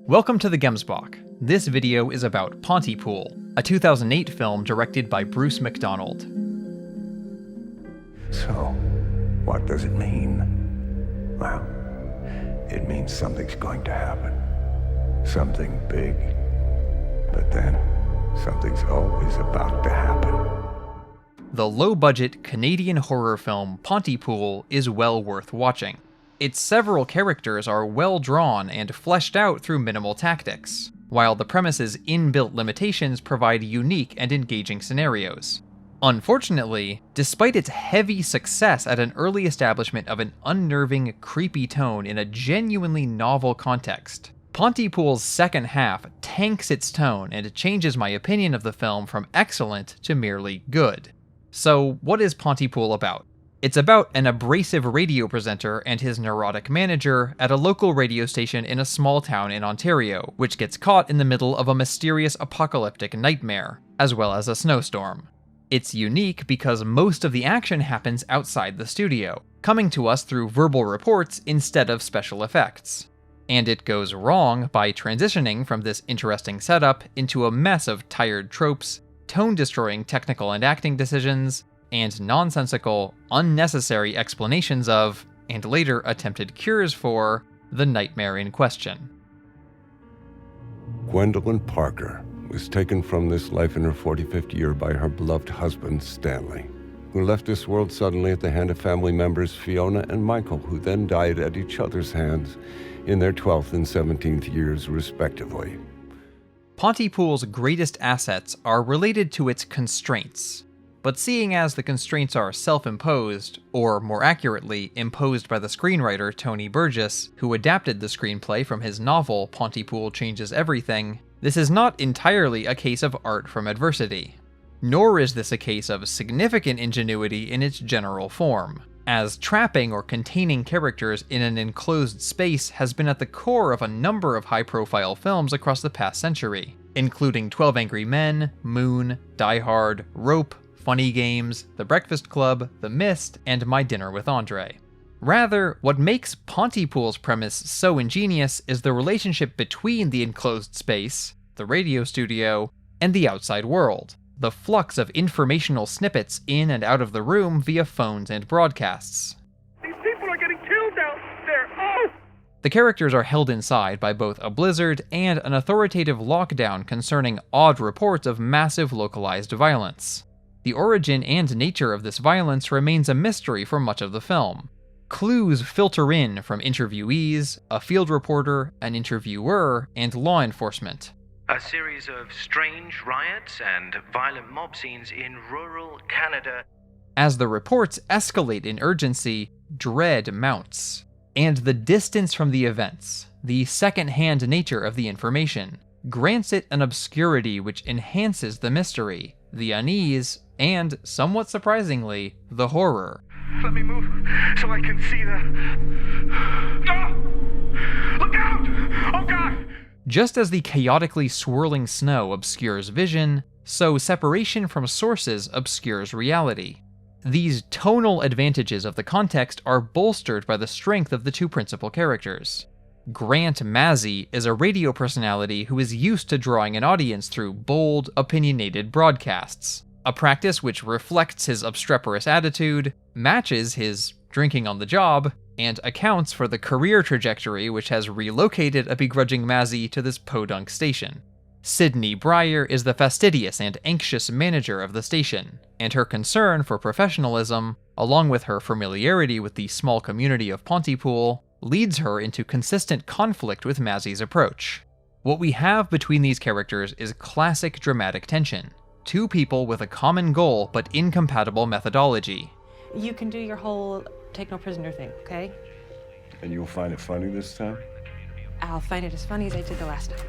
Welcome to the Gemsbok. This video is about Pontypool, a 2008 film directed by Bruce McDonald. So, what does it mean? Well, it means something's going to happen. Something big. But then, something's always about to happen. The low-budget Canadian horror film Pontypool is well worth watching. Its several characters are well drawn and fleshed out through minimal tactics, while the premise's inbuilt limitations provide unique and engaging scenarios. Unfortunately, despite its heavy success at an early establishment of an unnerving, creepy tone in a genuinely novel context, Pontypool's second half tanks its tone and changes my opinion of the film from excellent to merely good. So, what is Pontypool about? It's about an abrasive radio presenter and his neurotic manager at a local radio station in a small town in Ontario, which gets caught in the middle of a mysterious apocalyptic nightmare, as well as a snowstorm. It's unique because most of the action happens outside the studio, coming to us through verbal reports instead of special effects. And it goes wrong by transitioning from this interesting setup into a mess of tired tropes, tone-destroying technical and acting decisions, and nonsensical, unnecessary explanations of, and later attempted cures for, the nightmare in question. Gwendolyn Parker was taken from this life in her 45th year by her beloved husband, Stanley, who left this world suddenly at the hand of family members Fiona and Michael, who then died at each other's hands in their 12th and 17th years, respectively. Pontypool's greatest assets are related to its constraints. But seeing as the constraints are self-imposed, or more accurately, imposed by the screenwriter Tony Burgess, who adapted the screenplay from his novel Pontypool Changes Everything, this is not entirely a case of art from adversity. Nor is this a case of significant ingenuity in its general form, as trapping or containing characters in an enclosed space has been at the core of a number of high-profile films across the past century, including 12 Angry Men, Moon, Die Hard, Rope, Funny Games, The Breakfast Club, The Mist, and My Dinner with Andre. Rather, what makes Pontypool's premise so ingenious is the relationship between the enclosed space, the radio studio, and the outside world, the flux of informational snippets in and out of the room via phones and broadcasts. These people are getting killed out there! Oh! The characters are held inside by both a blizzard and an authoritative lockdown concerning odd reports of massive localized violence. The origin and nature of this violence remains a mystery for much of the film. Clues filter in from interviewees, a field reporter, an interviewer, and law enforcement. A series of strange riots and violent mob scenes in rural Canada. As the reports escalate in urgency, dread mounts. And the distance from the events, the second-hand nature of the information, grants it an obscurity which enhances the mystery, the unease, and, somewhat surprisingly, the horror. Let me move so I can see the... Oh! Look out! Oh God! Just as the chaotically swirling snow obscures vision, so separation from sources obscures reality. These tonal advantages of the context are bolstered by the strength of the two principal characters. Grant Mazzy is a radio personality who is used to drawing an audience through bold, opinionated broadcasts, a practice which reflects his obstreperous attitude, matches his drinking on the job, and accounts for the career trajectory which has relocated a begrudging Mazzy to this podunk station. Sydney Breyer is the fastidious and anxious manager of the station, and her concern for professionalism, along with her familiarity with the small community of Pontypool, leads her into consistent conflict with Mazzy's approach. What we have between these characters is classic dramatic tension. Two people with a common goal but incompatible methodology. You can do your whole take no prisoner thing, okay? And you'll find it funny this time? I'll find it as funny as I did the last time.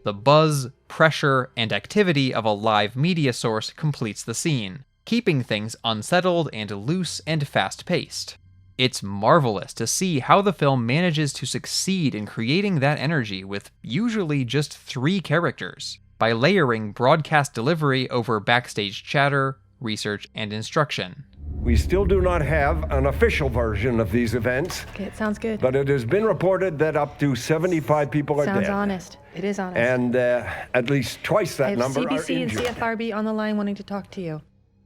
The buzz, pressure, and activity of a live media source completes the scene, keeping things unsettled and loose and fast-paced. It's marvelous to see how the film manages to succeed in creating that energy with usually just 3 characters, by layering broadcast delivery over backstage chatter, research, and instruction. We still do not have an official version of these events, Okay, it sounds good. but it has been reported that up to 75 people are Sounds dead. honest. It is honest. And at least twice I that have number are CBC and injured. CFRB on the line wanting to talk to you.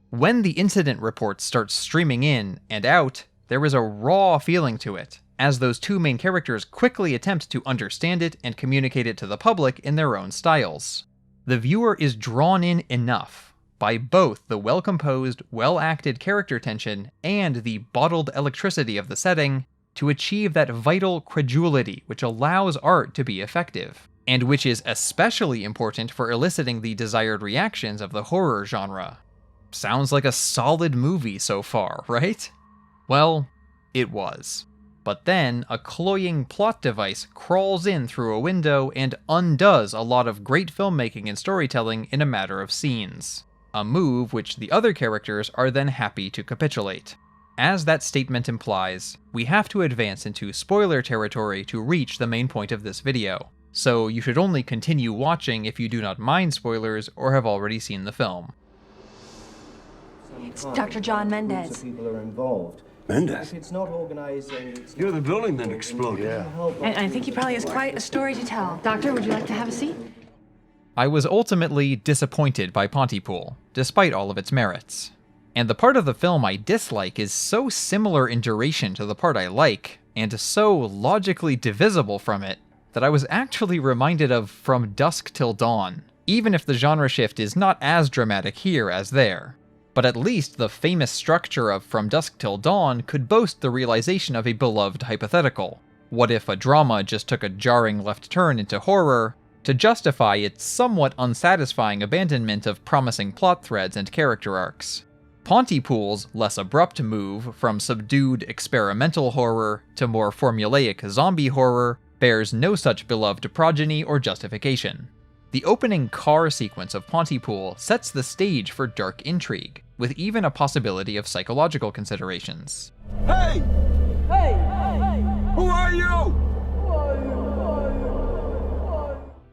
When the incident reports start streaming in and out, there is a raw feeling to it, as those two main characters quickly attempt to understand it and communicate it to the public in their own styles. The viewer is drawn in enough by both the well-composed, well-acted character tension and the bottled electricity of the setting to achieve that vital credulity which allows art to be effective, and which is especially important for eliciting the desired reactions of the horror genre. Sounds like a solid movie so far, right? Well, it was. But then, a cloying plot device crawls in through a window and undoes a lot of great filmmaking and storytelling in a matter of scenes. A move which the other characters are then happy to capitulate. As that statement implies, we have to advance into spoiler territory to reach the main point of this video, so you should only continue watching if you do not mind spoilers or have already seen the film. It's Dr. John Mendez. People are involved. Mendez? If it's not organized and it's You're the building that exploded. And I think he probably has quite a story to tell. Doctor, would you like to have a seat? I was ultimately disappointed by Pontypool, despite all of its merits. And the part of the film I dislike is so similar in duration to the part I like, and so logically divisible from it, that I was actually reminded of From Dusk Till Dawn, even if the genre shift is not as dramatic here as there. But at least the famous structure of From Dusk Till Dawn could boast the realization of a beloved hypothetical. What if a drama just took a jarring left turn into horror to justify its somewhat unsatisfying abandonment of promising plot threads and character arcs? Pontypool's less abrupt move from subdued experimental horror to more formulaic zombie horror bears no such beloved progeny or justification. The opening car sequence of Pontypool sets the stage for dark intrigue, with even a possibility of psychological considerations. Hey! Hey! Who are you?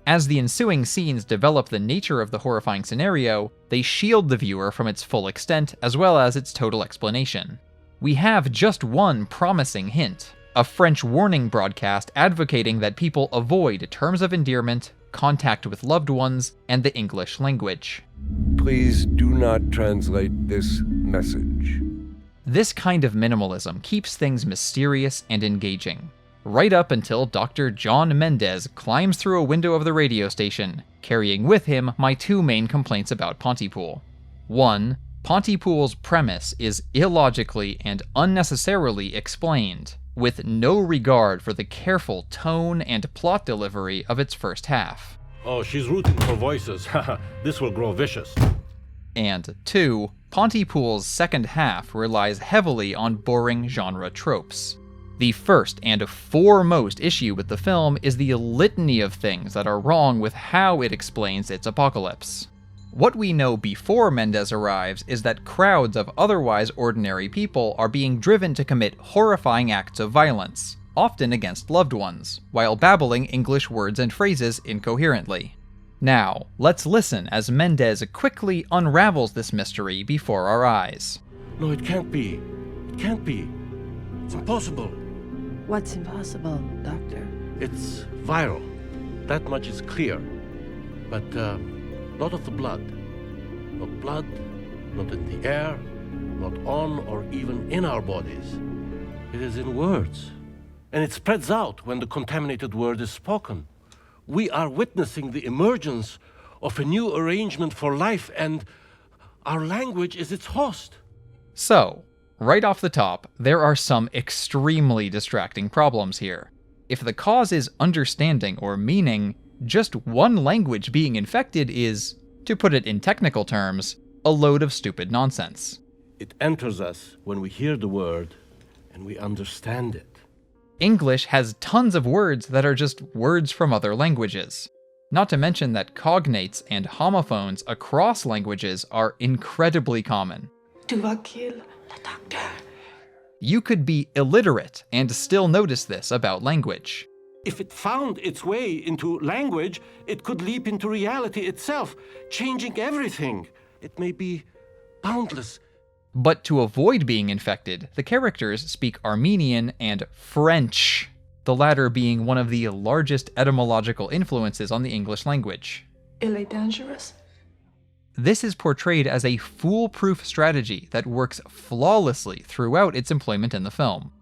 As the ensuing scenes develop the nature of the horrifying scenario, they shield the viewer from its full extent as well as its total explanation. We have just one promising hint, a French warning broadcast advocating that people avoid terms of endearment, contact with loved ones, and the English language. Please do not translate this message. This kind of minimalism keeps things mysterious and engaging, right up until Dr. John Mendez climbs through a window of the radio station, carrying with him my two main complaints about Pontypool. 1. Pontypool's premise is illogically and unnecessarily explained, with no regard for the careful tone and plot delivery of its first half. Oh, she's rooting for voices. This will grow vicious. And 2. Pontypool's second half relies heavily on boring genre tropes. The first and foremost issue with the film is the litany of things that are wrong with how it explains its apocalypse. What we know before Mendez arrives is that crowds of otherwise ordinary people are being driven to commit horrifying acts of violence, often against loved ones, while babbling English words and phrases incoherently. Now, let's listen as Mendez quickly unravels this mystery before our eyes. No, it can't be. It can't be. It's impossible. What's impossible, Doctor? It's viral. That much is clear. But, not of the blood. Not blood, not in the air, not on or even in our bodies. It is in words. And it spreads out when the contaminated word is spoken. We are witnessing the emergence of a new arrangement for life, and our language is its host. So, right off the top, there are some extremely distracting problems here. If the cause is understanding or meaning, just one language being infected is, to put it in technical terms, a load of stupid nonsense. It enters us when we hear the word and we understand it. English has tons of words that are just words from other languages. Not to mention that cognates and homophones across languages are incredibly common. Do I kill the doctor? You could be illiterate and still notice this about language. If it found its way into language, it could leap into reality itself, changing everything. It may be boundless, But to avoid being infected, the characters speak Armenian and French, the latter being one of the largest etymological influences on the English language. Il est dangerous? This is portrayed as a foolproof strategy that works flawlessly throughout its employment in the film.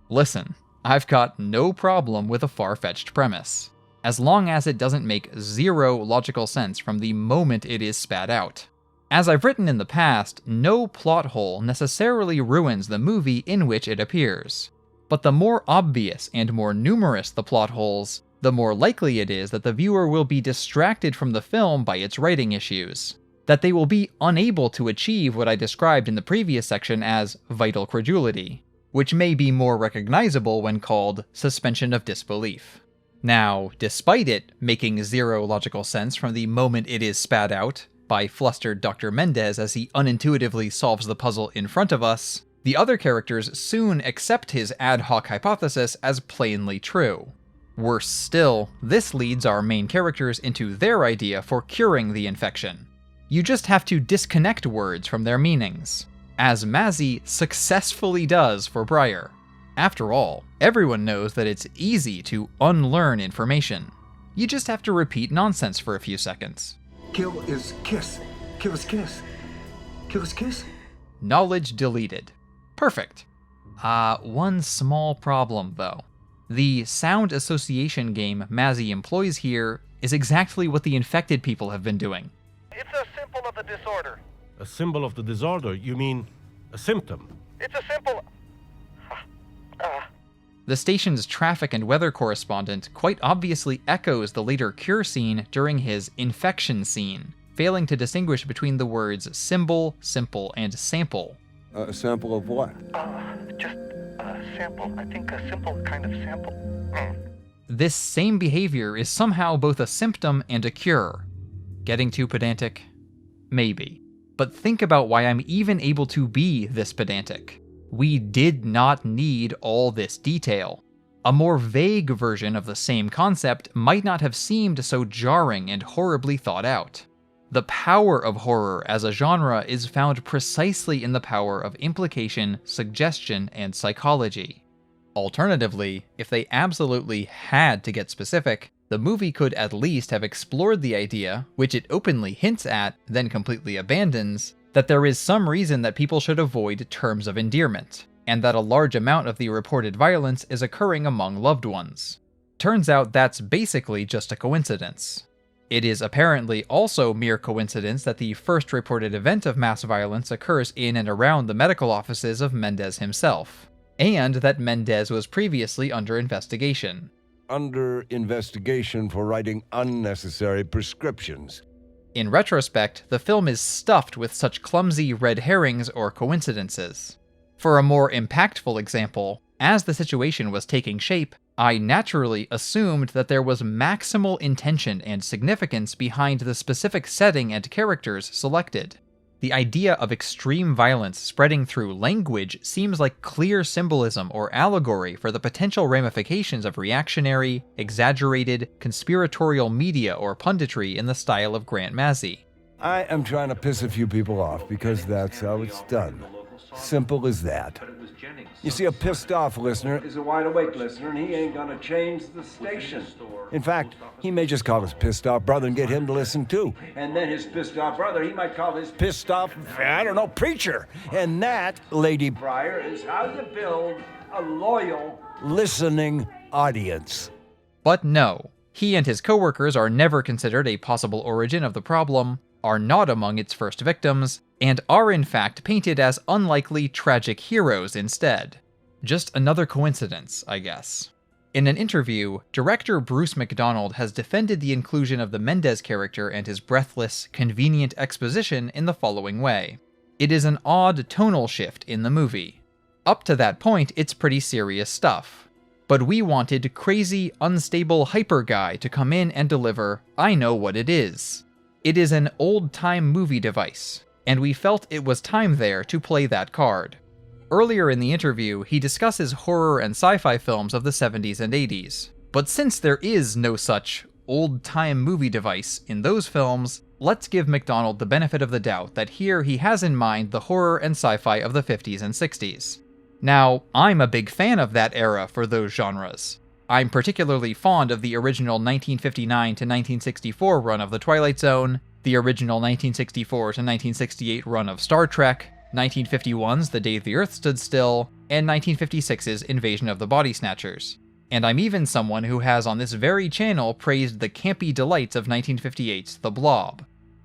Listen, I've got no problem with a far-fetched premise, as long as it doesn't make zero logical sense from the moment it is spat out. As I've written in the past, no plot hole necessarily ruins the movie in which it appears. But the more obvious and more numerous the plot holes, the more likely it is that the viewer will be distracted from the film by its writing issues, that they will be unable to achieve what I described in the previous section as vital credulity, which may be more recognizable when called suspension of disbelief. Now, despite it making zero logical sense from the moment it is spat out, by flustered Dr. Mendez as he unintuitively solves the puzzle in front of us, the other characters soon accept his ad hoc hypothesis as plainly true. Worse still, this leads our main characters into their idea for curing the infection. You just have to disconnect words from their meanings, as Mazzy successfully does for Briar. After all, everyone knows that it's easy to unlearn information. You just have to repeat nonsense for a few seconds. Kill is kiss. Kill is kiss. Kill is kiss. Knowledge deleted. Perfect. One small problem though. The sound association game Mazzy employs here is exactly what the infected people have been doing. It's a symbol of the disorder. A symbol of the disorder? You mean a symptom? It's a symbol. The station's traffic and weather correspondent quite obviously echoes the later cure scene during his infection scene, failing to distinguish between the words symbol, simple, and sample. A sample of what? Just a sample. I think a simple kind of sample. This same behavior is somehow both a symptom and a cure. Getting too pedantic? Maybe. But think about why I'm even able to be this pedantic. We did not need all this detail. A more vague version of the same concept might not have seemed so jarring and horribly thought out. The power of horror as a genre is found precisely in the power of implication, suggestion, and psychology. Alternatively, if they absolutely had to get specific, the movie could at least have explored the idea, which it openly hints at, then completely abandons, that there is some reason that people should avoid terms of endearment, and that a large amount of the reported violence is occurring among loved ones. Turns out that's basically just a coincidence. It is apparently also mere coincidence that the first reported event of mass violence occurs in and around the medical offices of Mendez himself, and that Mendez was previously under investigation. Under investigation for writing unnecessary prescriptions. In retrospect, the film is stuffed with such clumsy red herrings or coincidences. For a more impactful example, as the situation was taking shape, I naturally assumed that there was maximal intention and significance behind the specific setting and characters selected. The idea of extreme violence spreading through language seems like clear symbolism or allegory for the potential ramifications of reactionary, exaggerated, conspiratorial media or punditry in the style of Grant Mazzy. I am trying to piss a few people off because that's how it's done. Simple as that. You see, a pissed off listener is a wide awake listener, and he ain't gonna change the station. In fact, he may just call his pissed off brother and get him to listen too. And then his pissed off brother, he might call his pissed off, preacher. And that, Lady Briar, is how you build a loyal, listening audience. But no, he and his coworkers are never considered a possible origin of the problem, are not among its first victims, and are in fact painted as unlikely tragic heroes instead. Just another coincidence, I guess. In an interview, director Bruce McDonald has defended the inclusion of the Mendez character and his breathless, convenient exposition in the following way. It is an odd tonal shift in the movie. Up to that point, it's pretty serious stuff. But we wanted crazy, unstable hyper guy to come in and deliver, I know what it is. It is an old-time movie device, and we felt it was time there to play that card. Earlier in the interview, he discusses horror and sci-fi films of the 70s and 80s, but since there is no such old-time movie device in those films, let's give McDonald the benefit of the doubt that here he has in mind the horror and sci-fi of the 50s and 60s. Now, I'm a big fan of that era for those genres. I'm particularly fond of the original 1959 to 1964 run of The Twilight Zone, the original 1964 to 1968 run of Star Trek, 1951's The Day the Earth Stood Still, and 1956's Invasion of the Body Snatchers. And I'm even someone who has on this very channel praised the campy delights of 1958's The Blob.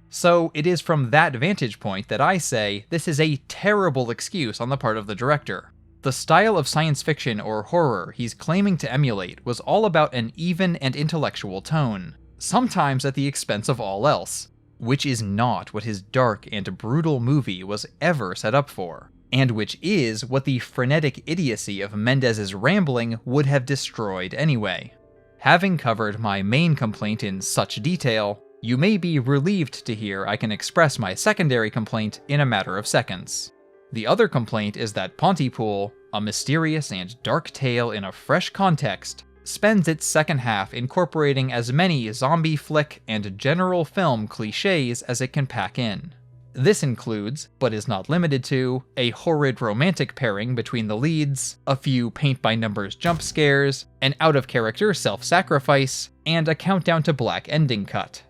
So it is from that vantage point that I say this is a terrible excuse on the part of the director. The style of science fiction or horror he's claiming to emulate was all about an even and intellectual tone, sometimes at the expense of all else, which is not what his dark and brutal movie was ever set up for, and which is what the frenetic idiocy of Mendes's rambling would have destroyed anyway. Having covered my main complaint in such detail, you may be relieved to hear I can express my secondary complaint in a matter of seconds. The other complaint is that Pontypool, a mysterious and dark tale in a fresh context, spends its second half incorporating as many zombie flick and general film cliches as it can pack in. This includes, but is not limited to, a horrid romantic pairing between the leads, a few paint-by-numbers jump scares, an out-of-character self-sacrifice, and a countdown to black ending cut.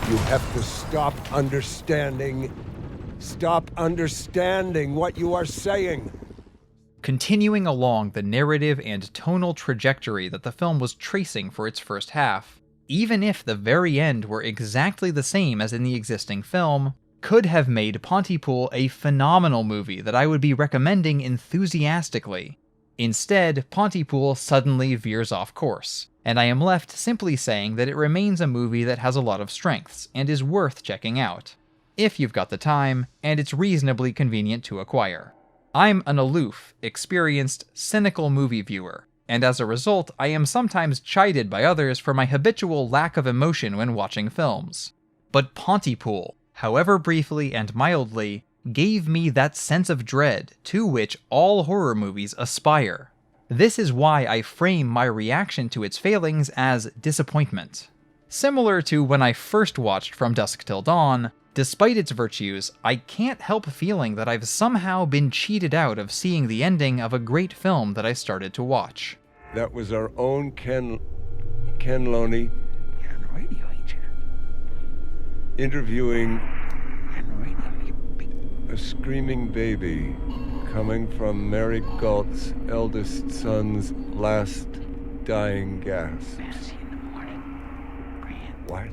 You have to stop understanding. Stop understanding what you are saying. Continuing along the narrative and tonal trajectory that the film was tracing for its first half, even if the very end were exactly the same as in the existing film, could have made Pontypool a phenomenal movie that I would be recommending enthusiastically. Instead, Pontypool suddenly veers off course, and I am left simply saying that it remains a movie that has a lot of strengths and is worth checking out, if you've got the time, and it's reasonably convenient to acquire. I'm an aloof, experienced, cynical movie viewer, and as a result, I am sometimes chided by others for my habitual lack of emotion when watching films. But Pontypool, however briefly and mildly, gave me that sense of dread to which all horror movies aspire. This is why I frame my reaction to its failings as disappointment. Similar to when I first watched From Dusk Till Dawn, despite its virtues, I can't help feeling that I've somehow been cheated out of seeing the ending of a great film that I started to watch. That was our own Ken Loney interviewing a screaming baby coming from Mary Galt's eldest son's last dying gasps. What?